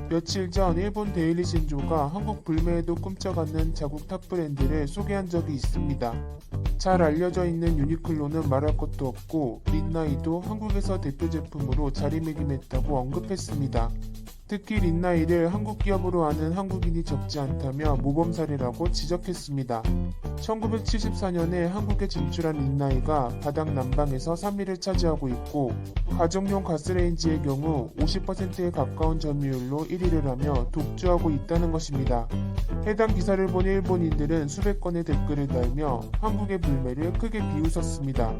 며칠 전 일본 데일리 신조가 한국 불매에도 꼼짝 않는 자국 탑 브랜드를 소개한 적이 있습니다. 잘 알려져 있는 유니클로는 말할 것도 없고 린나이도 한국에서 대표 제품으로 자리매김했다고 언급했습니다. 특히 린나이를 한국 기업으로 아는 한국인이 적지 않다며 모범 사례라고 지적했습니다. 1974년에 한국에 진출한 린나이가 바닥 난방에서 3위를 차지하고 있고 가정용 가스레인지의 경우 50%에 가까운 점유율로 1위를 하며 독주하고 있다는 것입니다. 해당 기사를 본 일본인들은 수백 건의 댓글을 달며 한국의 불매를 크게 비웃었습니다.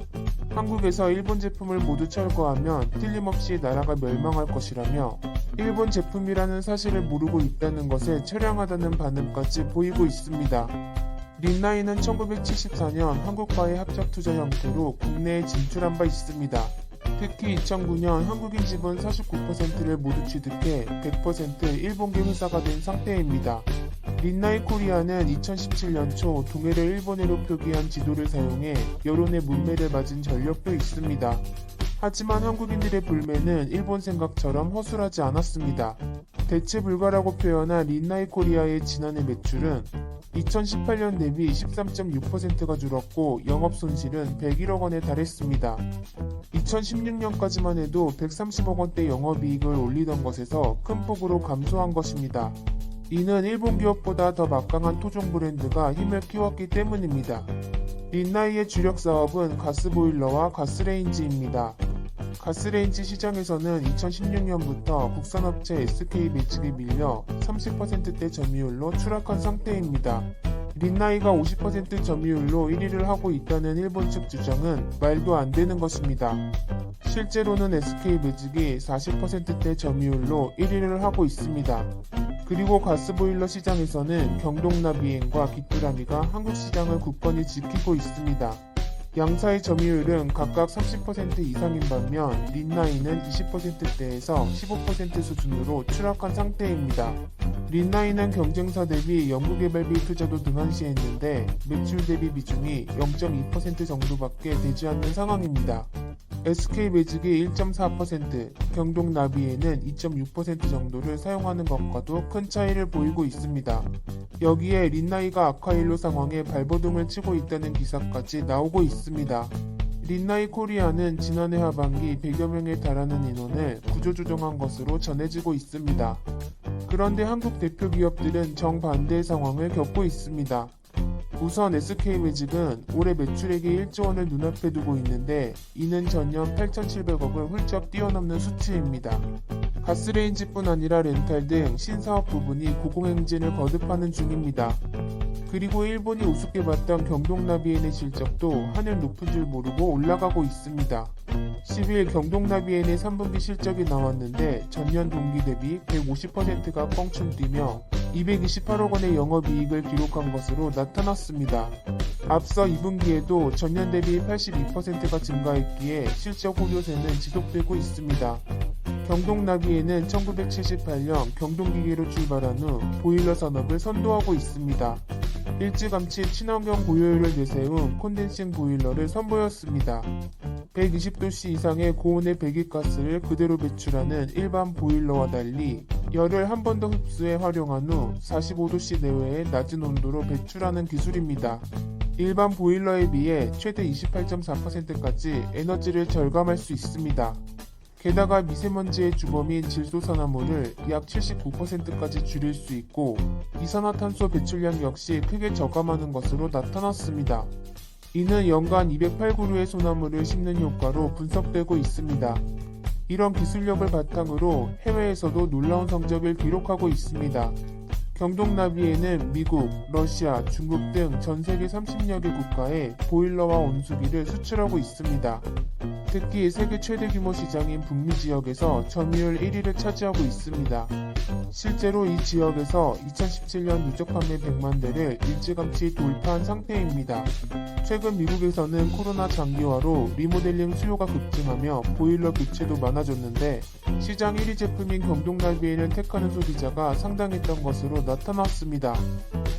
한국에서 일본 제품을 모두 철거하면 틀림없이 나라가 멸망할 것이라며 일본 제품이라는 사실을 모르고 있다는 것에 처량하다는 반응까지 보이고 있습니다. 린나이는 1974년 한국과의 합작 투자 형태로 국내에 진출한 바 있습니다. 특히 2009년 한국인 지분 49%를 모두 취득해 100% 일본계 회사가 된 상태입니다. 린나이 코리아는 2017년 초 동해를 일본해로 표기한 지도를 사용해 여론의 문매를 맞은 전력도 있습니다. 하지만 한국인들의 불매는 일본 생각처럼 허술하지 않았습니다. 대체 불가라고 표현한 린나이 코리아의 지난해 매출은 2018년 대비 13.6%가 줄었고 영업 손실은 101억 원에 달했습니다. 2016년까지만 해도 130억 원대 영업이익을 올리던 것에서 큰 폭으로 감소한 것입니다. 이는 일본 기업보다 더 막강한 토종 브랜드가 힘을 키웠기 때문입니다. 린나이의 주력 사업은 가스보일러와 가스레인지입니다. 가스레인지 시장에서는 2016년부터 국산업체 SK매직에 밀려 30%대 점유율로 추락한 상태입니다. 린나이가 50% 점유율로 1위를 하고 있다는 일본 측 주장은 말도 안 되는 것입니다. 실제로는 SK매직이 40%대 점유율로 1위를 하고 있습니다. 그리고 가스보일러 시장에서는 경동나비엔과 귀뚜라미가 한국 시장을 굳건히 지키고 있습니다. 양사의 점유율은 각각 30% 이상인 반면 린나이는 20%대에서 15% 수준으로 추락한 상태입니다. 린나이는 경쟁사 대비 연구개발비 투자도 등한시했는데 매출 대비 비중이 0.2% 정도밖에 되지 않는 상황입니다. SK매직이 1.4%, 경동나비엔은 2.6% 정도를 사용하는 것과도 큰 차이를 보이고 있습니다. 여기에 린나이가 아카일로 상황에 발버둥을 치고 있다는 기사까지 나오고 있습니다. 린나이 코리아는 지난해 하반기 100여 명에 달하는 인원을 구조조정한 것으로 전해지고 있습니다. 그런데 한국 대표 기업들은 정반대의 상황을 겪고 있습니다. 우선 SK매직은 올해 매출액이 1조 원을 눈앞에 두고 있는데 이는 전년 8,700억을 훌쩍 뛰어넘는 수치입니다. 가스레인지뿐 아니라 렌탈 등 신사업 부분이 고공행진을 거듭하는 중입니다. 그리고 일본이 우습게 봤던 경동나비엔의 실적도 하늘 높은 줄 모르고 올라가고 있습니다. 10일 경동나비엔의 3분기 실적이 나왔는데 전년 동기 대비 150%가 뻥충 뛰며 228억 원의 영업이익을 기록한 것으로 나타났습니다. 앞서 2분기에도 전년 대비 82%가 증가했기에 실적 호조세는 지속되고 있습니다. 경동나비엔은 1978년 경동기계로 출발한 후 보일러 산업을 선도하고 있습니다. 일찌감치 친환경 고효율을 내세운 콘덴싱 보일러를 선보였습니다. 120도씨 이상의 고온의 배기가스를 그대로 배출하는 일반 보일러와 달리 열을 한 번 더 흡수해 활용한 후 45도씨 내외의 낮은 온도로 배출하는 기술입니다. 일반 보일러에 비해 최대 28.4%까지 에너지를 절감할 수 있습니다. 게다가 미세먼지의 주범인 질소산화물을 약 79%까지 줄일 수 있고 이산화탄소 배출량 역시 크게 저감하는 것으로 나타났습니다. 이는 연간 208그루의 소나무를 심는 효과로 분석되고 있습니다. 이런 기술력을 바탕으로 해외에서도 놀라운 성적을 기록하고 있습니다. 경동나비엔은 미국, 러시아, 중국 등 전 세계 30여 개 국가에 보일러와 온수기를 수출하고 있습니다. 특히 세계 최대 규모 시장인 북미 지역에서 점유율 1위를 차지하고 있습니다. 실제로 이 지역에서 2017년 누적 판매 100만 대를 일찌감치 돌파한 상태입니다. 최근 미국에서는 코로나 장기화로 리모델링 수요가 급증하며 보일러 교체도 많아졌는데 시장 1위 제품인 경동나비엔을 택하는 소비자가 상당했던 것으로 나타났습니다.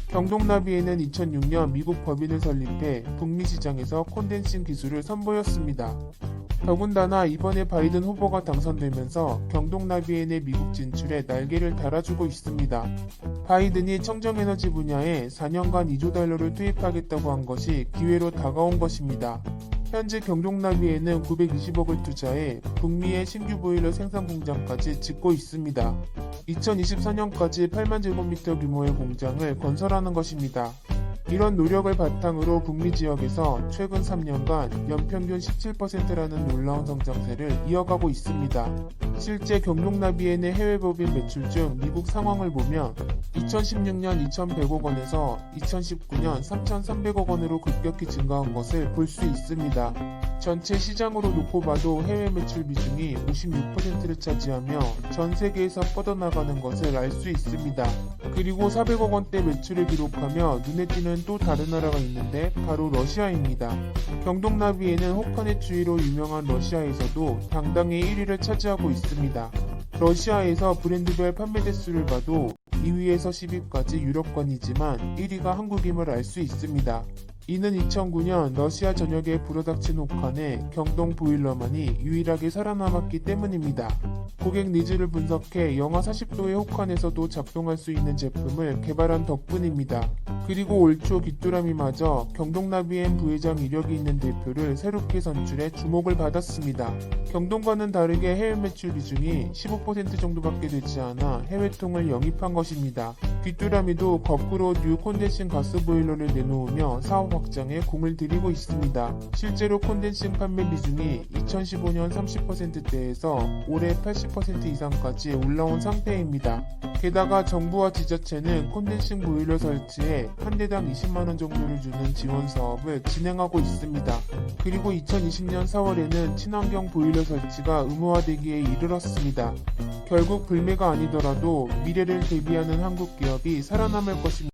경동나비엔은 2006년 미국 법인을 설립해 북미 시장에서 콘덴싱 기술을 선보였습니다. 더군다나 이번에 바이든 후보가 당선되면서 경동나비엔의 미국 진출에 날개를 달아주고 있습니다. 바이든이 청정에너지 분야에 4년간 2조 달러를 투입하겠다고 한 것이 기회로 다가온 것입니다. 현재 경동나비엔은 920억을 투자해 북미의 신규 보일러 생산 공장까지 짓고 있습니다. 2024년까지 8만 제곱미터 규모의 공장을 건설하는 것입니다. 이런 노력을 바탕으로 북미 지역에서 최근 3년간 연평균 17%라는 놀라운 성장세를 이어가고 있습니다. 실제 경동나비엔의 해외 법인 매출 중 미국 상황을 보면 2016년 2,100억 원에서 2019년 3,300억 원으로 급격히 증가한 것을 볼 수 있습니다. 전체 시장으로 놓고 봐도 해외 매출 비중이 56%를 차지하며 전 세계에서 뻗어나가는 것을 알 수 있습니다. 그리고 400억 원대 매출을 기록하며 눈에 띄는 또 다른 나라가 있는데 바로 러시아입니다. 경동나비엔은 혹한의 추위로 유명한 러시아에서도 당당히 1위를 차지하고 있습니다. 러시아에서 브랜드별 판매 대수를 봐도 2위에서 10위까지 유럽권이지만 1위가 한국임을 알 수 있습니다. 이는 2009년 러시아 전역에 불어닥친 혹한에 경동 보일러만이 유일하게 살아남았기 때문입니다. 고객 니즈를 분석해 영하 40도의 혹한에서도 작동할 수 있는 제품을 개발한 덕분입니다. 그리고 올 초 귀뚜라미마저 경동나비엔 부회장 이력이 있는 대표를 새롭게 선출해 주목을 받았습니다. 경동과는 다르게 해외 매출 비중이 15% 정도밖에 되지 않아 해외통을 영입한 것입니다. 귀뚜라미도 거꾸로 뉴 콘덴싱 가스 보일러를 내놓으며 사업 확장에 공을 들이고 있습니다. 실제로 콘덴싱 판매 비중이 2015년 30%대에서 올해 80% 이상까지 올라온 상태입니다. 게다가 정부와 지자체는 콘덴싱 보일러 설치에 한 대당 20만원 정도를 주는 지원 사업을 진행하고 있습니다. 그리고 2020년 4월에는 친환경 보일러 설치가 의무화되기에 이르렀습니다. 결국 불매가 아니더라도 미래를 대비하는 한국 기업이 살아남을 것입니다.